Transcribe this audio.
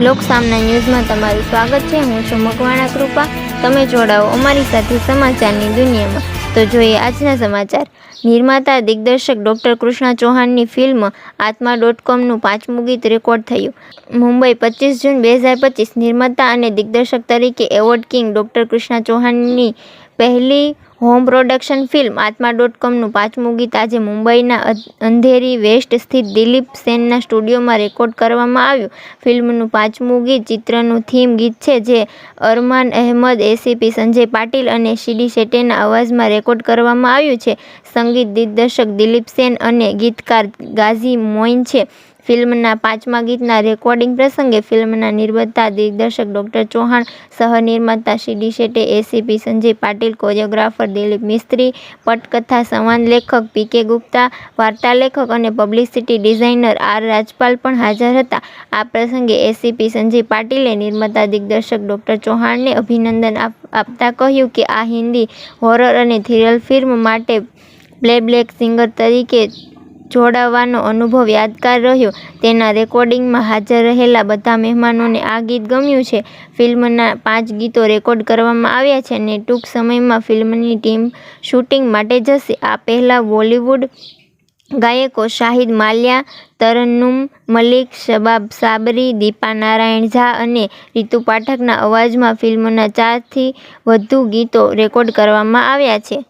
લોકસામના ન્યૂઝમાં તમારું સ્વાગત છે। હું છું મકવાણા કૃપા। તમે જોડાઓ અમારી સાથે સમાચારની દુનિયામાં। તો જોઈએ આજના સમાચાર। નિર્માતા દિગ્દર્શક ડોક્ટર કૃષ્ણા ચૌહાણની ફિલ્મ આત્મા.comનું 5મું ગીત રેકોર્ડ થયું। મુંબઈ 25 જૂન 2025। નિર્માતા અને દિગ્દર્શક તરીકે એવોર્ડ કિંગ ડોક્ટર કૃષ્ણા ચૌહાણની પહેલી હોમ પ્રોડક્શન ફિલ્મ આત્મા.comનું 5મું ગીત આજે મુંબઈના અંધેરી વેસ્ટ સ્થિત દિલીપ સેનના સ્ટુડિયોમાં રેકોર્ડ કરવામાં આવ્યું। ફિલ્મનું 5મું ગીત ચિત્રનું થીમ ગીત છે, જે અરમાન અહેમદ, એસીપી સંજય પાટીલ અને સીડી શેટ્ટીના અવાજમાં રેકોર્ડ કરવામાં આવ્યું છે। સંગીત દિગ્દર્શક દિલીપ સેન અને ગીતકાર ગાઝી મોઇન છે। ફિલ્મના 5મા ગીતના રેકોર્ડિંગ પ્રસંગે ફિલ્મના નિર્માતા દિગ્દર્શક ડોક્ટર ચૌહાણ, સહ-નિર્માતા સીડી શેટ્ટી, એસીપી સંજય પાટીલ, કોરિયોગ્રાફર દિલીપ મિસ્ત્રી, પટકથા સંવાદ લેખક પીકે ગુપ્તા, વાર્તા લેખક અને પબ્લિસિટી ડિઝાઇનર આર રાજપાલ પણ હાજર હતા। આ પ્રસંગે એસીપી સંજય પાટીલે નિર્માતા દિગ્દર્શક ડોક્ટર ચૌહાણને અભિનંદન આપતા કહ્યું કે આ હિન્દી હોરર અને થ્રિલર ફિલ્મ માટે પ્લેબેક સિંગર તરીકે જોડાવાનો અનુભવ યાદગાર રહ્યો। તેના રેકોર્ડિંગમાં હાજર રહેલા બધા મહેમાનોને આ ગીત ગમ્યું છે। ફિલ્મના 5 ગીતો રેકોર્ડ કરવામાં આવ્યા છે અને ટૂંક સમયમાં ફિલ્મની ટીમ શૂટિંગ માટે જશે। આ પહેલા બોલિવૂડ ગાયકો શાહિદ માલ્યા, તરન્નુમ મલિક, શબાબ સાબરી, દીપા નારાયણ ઝા અને રીતુ પાઠકના અવાજમાં ફિલ્મના 4થી વધુ ગીતો રેકોર્ડ કરવામાં આવ્યા છે।